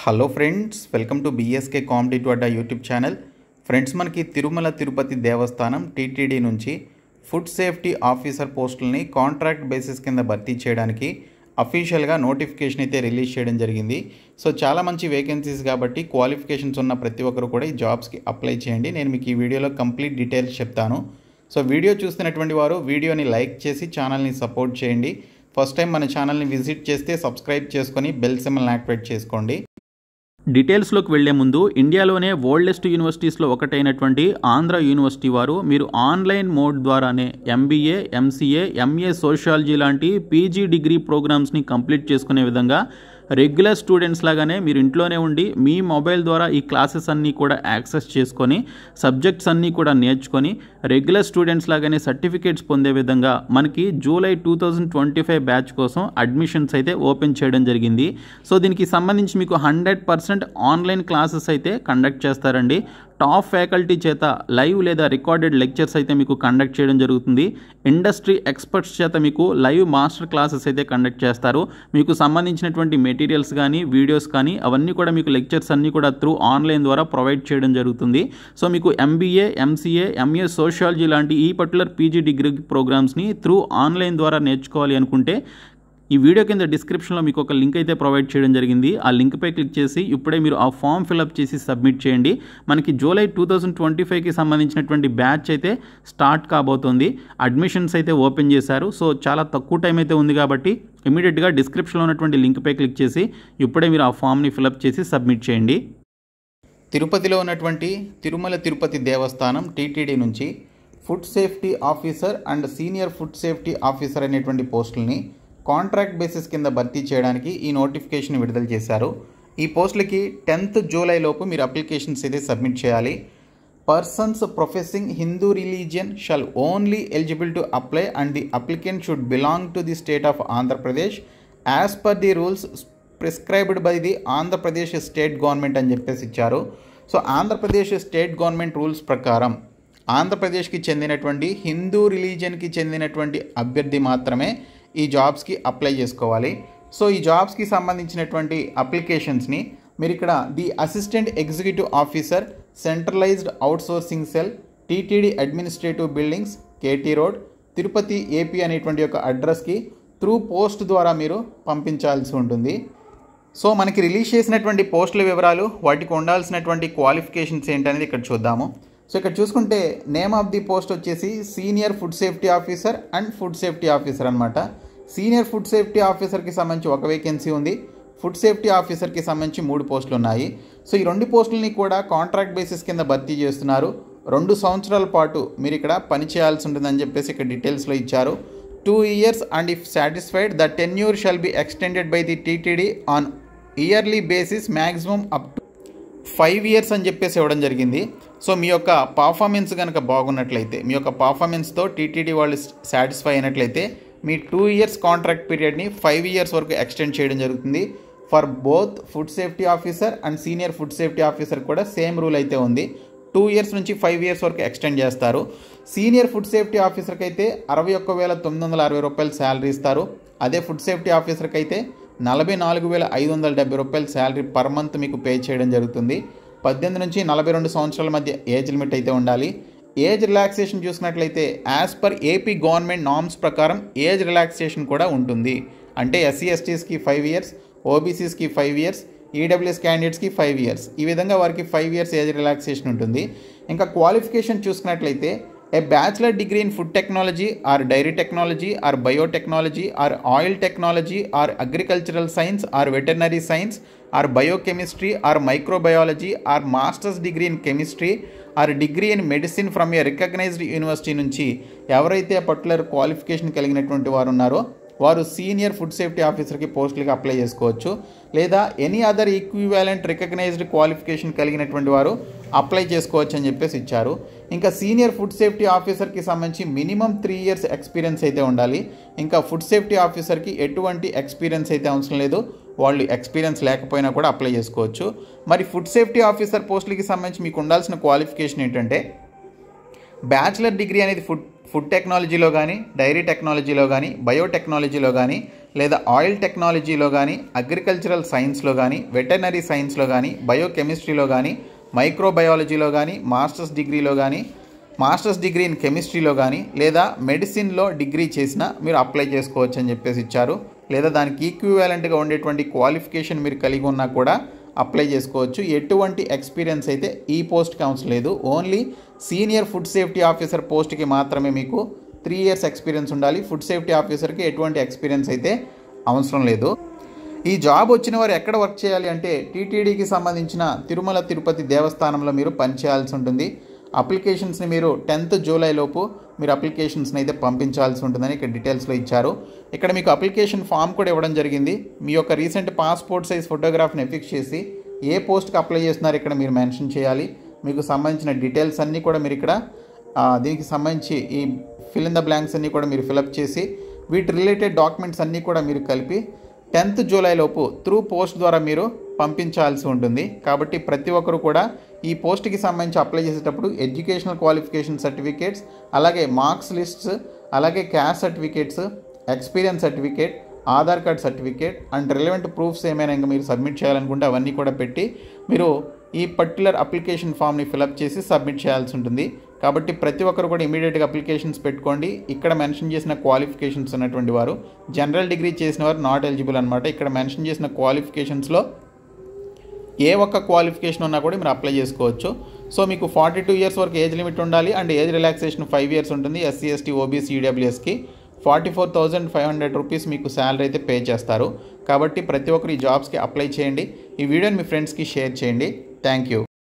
Hello friends, welcome to BSK competitive Adda YouTube channel. Friends, మనకి Tirumala Tirupati Devasthanam TTD నుంచి food safety officer పోస్టులని contract basis కింద భర్తీ చేయడానికి అఫీషియల్గా నోటిఫికేషన్ అయితే రిలీజ్ చేయడం జరిగింది. సో చాలా మంచి వేకెన్సీస్ కాబట్టి క్వాలిఫికేషన్స్ ఉన్న ప్రతి ఒక్కరు కూడా ఈ జాబ్స్కి అప్లై చేయండి. నేను మీకు ఈ వీడియోలో కంప్లీట్ డీటెయిల్స్ చెప్తాను. సో వీడియో చూస్తున్నటువంటి వారు వీడియోని లైక్ చేసి ఛానల్ని సపోర్ట్ చేయండి. ఫస్ట్ టైం మన ఛానల్ని విజిట్ చేస్తే సబ్స్క్రైబ్ చేసుకొని బెల్ సింబల్ని యాక్టివేట్ చేసుకోండి. డీటెయిల్స్లోకి వెళ్లే ముందు ఇండియాలోనే ఓల్డెస్ట్ యూనివర్సిటీస్లో ఒకటైనటువంటి ఆంధ్ర యూనివర్సిటీ వారు మీరు ఆన్లైన్ మోడ్ ద్వారానే ఎంబీఏ, ఎంసీఏ, ఎంఏ సోషియాలజీ లాంటి పీజీ డిగ్రీ ప్రోగ్రామ్స్ని కంప్లీట్ చేసుకునే విధంగా రెగ్యులర్ స్టూడెంట్స్ లాగానే మీరు ఇంట్లోనే ఉండి మీ మొబైల్ ద్వారా ఈ క్లాసెస్ అన్నీ కూడా యాక్సెస్ చేసుకొని సబ్జెక్ట్స్ అన్నీ కూడా నేర్చుకొని రెగ్యులర్ స్టూడెంట్స్ లాగానే సర్టిఫికేట్స్ పొందే విధంగా మనకి జూలై 2025 బ్యాచ్ కోసం అడ్మిషన్స్ అయితే ఓపెన్ చేయడం జరిగింది. సో దీనికి సంబంధించి మీకు 100% ఆన్లైన్ క్లాసెస్ అయితే కండక్ట్ చేస్తారండి. టాప్ ఫ్యాకల్టీ చేత లైవ్ లేదా రికార్డెడ్ లెక్చర్స్ అయితే మీకు కండక్ట్ చేయడం జరుగుతుంది. ఇండస్ట్రీ ఎక్స్పర్ట్స్ చేత మీకు లైవ్ మాస్టర్ క్లాసెస్ అయితే కండక్ట్ చేస్తారు. మీకు సంబంధించినటువంటి మెటీరియల్స్ కానీ వీడియోస్ కానీ అవన్నీ కూడా మీకు లెక్చర్స్ అన్నీ కూడా త్రూ ఆన్లైన్ ద్వారా ప్రొవైడ్ చేయడం జరుగుతుంది. సో మీకు ఎంబీఏ, ఎంసీఏ, ఎంఏ సోషియాలజీ లాంటి ఈ పర్టికులర్ పీజీ డిగ్రీ ప్రోగ్రామ్స్ని త్రూ ఆన్లైన్ ద్వారా నేర్చుకోవాలి అనుకుంటే ఈ వీడియో కింద డిస్క్రిప్షన్లో మీకు ఒక లింక్ అయితే ప్రొవైడ్ చేయడం జరిగింది. ఆ లింక్పై క్లిక్ చేసి ఇప్పుడే మీరు ఆ ఫామ్ ఫిల్అప్ చేసి సబ్మిట్ చేయండి. మనకి జూలై 2025కి సంబంధించినటువంటి బ్యాచ్ అయితే స్టార్ట్ కాబోతోంది. అడ్మిషన్స్ అయితే ఓపెన్ చేశారు. సో చాలా తక్కువ టైం అయితే ఉంది కాబట్టి ఇమీడియట్గా డిస్క్రిప్షన్లో ఉన్నటువంటి లింక్పై క్లిక్ చేసి ఇప్పుడే మీరు ఆ ఫామ్ని ఫిల్అప్ చేసి సబ్మిట్ చేయండి. తిరుపతిలో ఉన్నటువంటి తిరుమల తిరుపతి దేవస్థానం టీటీడీ నుంచి food safety officer and senior food safety officer అనేటువంటి పోస్టులని కాంట్రాక్ట్ బేసిస్ కింద భర్తీ చేయడానికి ఈ నోటిఫికేషన్ విడుదల చేశారు. ఈ పోస్టులకి 10th జూలై లోపు మీరు అప్లికేషన్స్ అయితే సబ్మిట్ చేయాలి. Persons professing Hindu religion shall only eligible to apply and the applicant should belong to the state of Andhra Pradesh as per the rules prescribed by the Andhra Pradesh state government అని చెప్పేసి ఇచ్చారు. So Andhra Pradesh state government rules ప్రకారం ఆంధ్రప్రదేశ్కి చెందినటువంటి హిందూ రిలీజియన్కి చెందినటువంటి అభ్యర్థి మాత్రమే ఈ జాబ్స్కి అప్లై చేసుకోవాలి. సో ఈ జాబ్స్కి సంబంధించినటువంటి అప్లికేషన్స్ని మీరు ఇక్కడ the assistant executive officer centralised outsourcing cell TTD administrative buildings KT road Tirupati AP అనేటువంటి ఒక అడ్రస్కి త్రూ పోస్ట్ ద్వారా మీరు పంపించాల్సి ఉంటుంది. సో మనకి రిలీజ్ చేసినటువంటి పోస్టుల వివరాలు, వాటికి ఉండాల్సినటువంటి క్వాలిఫికేషన్స్ ఏంటనేది ఇక్కడ చూద్దాము. సో ఇక్కడ చూసుకుంటే నేమ్ ఆఫ్ ది పోస్ట్ వచ్చేసి senior food safety officer and food safety officer అనమాట. సీనియర్ ఫుడ్ సేఫ్టీ ఆఫీసర్కి సంబంధించి ఒక వేకెన్సీ ఉంది. ఫుడ్ సేఫ్టీ ఆఫీసర్కి సంబంధించి 3 పోస్టులు ఉన్నాయి. సో ఈ 2 పోస్టులని కూడా కాంట్రాక్ట్ బేసిస్ కింద భర్తీ చేస్తున్నారు. 2 సంవత్సరాల పాటు మీరు ఇక్కడ పని చేయాల్సి ఉంటుందని చెప్పేసి ఇక్కడ డీటెయిల్స్లో ఇచ్చారు. 2 years and if satisfied the tenure shall be extended by the TTD on yearly basis maximum up to 5 years అని చెప్పేసి ఇవ్వడం జరిగింది. సో మీ యొక్క పర్ఫార్మెన్స్ కనుక బాగున్నట్లయితే, మీ యొక్క పర్ఫార్మెన్స్తో టీటీడీ వాళ్ళు సాటిస్ఫై అయినట్లయితే మీ 2 years కాంట్రాక్ట్ పీరియడ్ని 5 years వరకు ఎక్స్టెండ్ చేయడం జరుగుతుంది. For both food safety officer and senior food safety officer కూడా సేమ్ రూల్ అయితే ఉంది. 2 years నుంచి 5 years వరకు ఎక్స్టెండ్ చేస్తారు. సీనియర్ ఫుడ్ సేఫ్టీ ఆఫీసర్కి అయితే 61,960 రూపాయలు శాలరీ ఇస్తారు. అదే ఫుడ్ సేఫ్టీ ఆఫీసర్కి అయితే 44,570 రూపాయలు శాలరీ పర్ మంత్ మీకు పే చేయడం జరుగుతుంది. 18 నుంచి 42 సంవత్సరాల మధ్య ఏజ్ లిమిట్ అయితే ఉండాలి. ఏజ్ రిలాక్సేషన్ చూసినట్లయితే as per AP government norms ప్రకారం ఏజ్ రిలాక్సేషన్ కూడా ఉంటుంది. అంటే ఎస్సీ ఎస్టీస్కి 5 years, ఓబీసీస్కి 5 years, ఈడబ్ల్యూఎస్ క్యాండిడేట్స్కి 5 years. ఈ విధంగా వారికి 5 years ఏజ్ రిలాక్సేషన్ ఉంటుంది. ఇంకా క్వాలిఫికేషన్ చూసుకున్నట్లయితే a bachelor degree in food technology or dairy technology or biotechnology or oil technology or agricultural science or veterinary science or biochemistry or microbiology or masters degree in chemistry or degree in medicine from a recognised university నుంచి ఎవరైతే particular qualification కలిగినటువంటి వారు ఉన్నారో వారు senior food safety ఆఫీసర్కి పోస్టులకి apply చేసుకోవచ్చు. లేదా any other equivalent recognised qualification కలిగినటువంటి వారు అప్లై చేసుకోవచ్చు అని చెప్పేసి ఇచ్చారు. ఇంకా సీనియర్ ఫుడ్ సేఫ్టీ ఆఫీసర్కి సంబంధించి మినిమం 3 years ఎక్స్పీరియన్స్ అయితే ఉండాలి. ఇంకా ఫుడ్ సేఫ్టీ ఆఫీసర్కి ఎటువంటి ఎక్స్పీరియన్స్ అయితే అవసరం లేదు. వాళ్ళు ఎక్స్పీరియన్స్ లేకపోయినా కూడా అప్లై చేసుకోవచ్చు. మరి ఫుడ్ సేఫ్టీ ఆఫీసర్ పోస్టులకి సంబంధించి మీకు ఉండాల్సిన క్వాలిఫికేషన్ ఏంటంటే బ్యాచిలర్ డిగ్రీ అనేది ఫుడ్ టెక్నాలజీలో కానీ, డైరీ టెక్నాలజీలో కానీ, బయోటెక్నాలజీలో కానీ, లేదా ఆయిల్ టెక్నాలజీలో కానీ, అగ్రికల్చరల్ సైన్స్లో కానీ, వెటర్నరీ సైన్స్లో కానీ, బయోకెమిస్ట్రీలో కానీ, మైక్రోబయాలజీలో కానీ, మాస్టర్స్ డిగ్రీలో కానీ, మాస్టర్స్ డిగ్రీ ఇన్ కెమిస్ట్రీలో కానీ, లేదా మెడిసిన్లో డిగ్రీ చేసినా మీరు అప్లై చేసుకోవచ్చు అని చెప్పేసి ఇచ్చారు. లేదా దానికి ఈక్వివాలెంట్గా ఉండేటువంటి క్వాలిఫికేషన్ మీరు కలిగి ఉన్నా కూడా అప్లై చేసుకోవచ్చు. ఎటువంటి ఎక్స్పీరియన్స్ అయితే ఈ పోస్ట్కి అవసరం లేదు. Only senior food safety officer పోస్ట్కి మాత్రమే మీకు 3 years ఎక్స్పీరియన్స్ ఉండాలి. ఫుడ్ సేఫ్టీ ఆఫీసర్కి ఎటువంటి ఎక్స్పీరియన్స్ అయితే అవసరం లేదు. ఈ జాబ్ వచ్చిన వారు ఎక్కడ వర్క్ చేయాలి అంటే టీటీడీకి సంబంధించిన తిరుమల తిరుపతి దేవస్థానంలో మీరు పనిచేయాల్సి ఉంటుంది. అప్లికేషన్స్ని మీరు 10th July లోపు మీరు అప్లికేషన్స్ని అయితే పంపించాల్సి ఉంటుందని ఇక్కడ డీటెయిల్స్లో ఇచ్చారు. ఇక్కడ మీకు అప్లికేషన్ ఫామ్ కూడా ఇవ్వడం జరిగింది. మీ యొక్క రీసెంట్ పాస్పోర్ట్ సైజ్ ఫోటోగ్రాఫ్ని ఎఫిక్స్ చేసి ఏ పోస్ట్కి అప్లై చేస్తున్నారో ఇక్కడ మీరు మెన్షన్ చేయాలి. మీకు సంబంధించిన డీటెయిల్స్ అన్నీ కూడా మీరు ఇక్కడ దీనికి సంబంధించి ఈ ఫిల్ ఇన్ ద బ్లాంక్స్ అన్నీ కూడా మీరు ఫిలప్ చేసి వీటి రిలేటెడ్ డాక్యుమెంట్స్ అన్నీ కూడా మీరు కలిపి 10th July లోపు త్రూ పోస్ట్ ద్వారా మీరు పంపించాల్సి ఉంటుంది. కాబట్టి ప్రతి ఒక్కరు కూడా ఈ పోస్ట్కి సంబంధించి అప్లై చేసేటప్పుడు ఎడ్యుకేషనల్ క్వాలిఫికేషన్ సర్టిఫికేట్స్, అలాగే మార్క్స్ లిస్ట్స్, అలాగే caste certificates, experience certificate, Aadhaar card certificate and relevant proofs ఏమైనా ఇంకా మీరు సబ్మిట్ చేయాలనుకుంటే అవన్నీ కూడా పెట్టి మీరు ఈ పర్టికులర్ అప్లికేషన్ ఫామ్ని ఫిలప్ చేసి సబ్మిట్ చేయాల్సి ఉంటుంది. కాబట్టి ప్రతి ఒక్కరు కూడా ఇమీడియట్గా అప్లికేషన్స్ పెట్టుకోండి. ఇక్కడ మెన్షన్ చేసిన క్వాలిఫికేషన్స్ ఉన్నటువంటి వారు జనరల్ డిగ్రీ చేసిన వారు నాట్ ఎలిజిబుల్ అనమాట. ఇక్కడ మెన్షన్ చేసిన క్వాలిఫికేషన్స్లో ఏ ఒక్క క్వాలిఫికేషన్ ఉన్నా కూడా మీరు అప్లై చేసుకోవచ్చు. సో మీకు 42 years వరకు ఏజ్ లిమిట్ ఉండాలి అండ్ ఏజ్ రిలాక్సేషన్ 5 years ఉంటుంది. SC, ST, OBC, EWSకి 44,500 రూపీస్ మీకు శాలరీ అయితే పే చేస్తారు. కాబట్టి ప్రతి ఒక్కరు ఈ జాబ్స్కి అప్లై చేయండి. ఈ వీడియోని మీ ఫ్రెండ్స్కి షేర్ చేయండి. Thank you.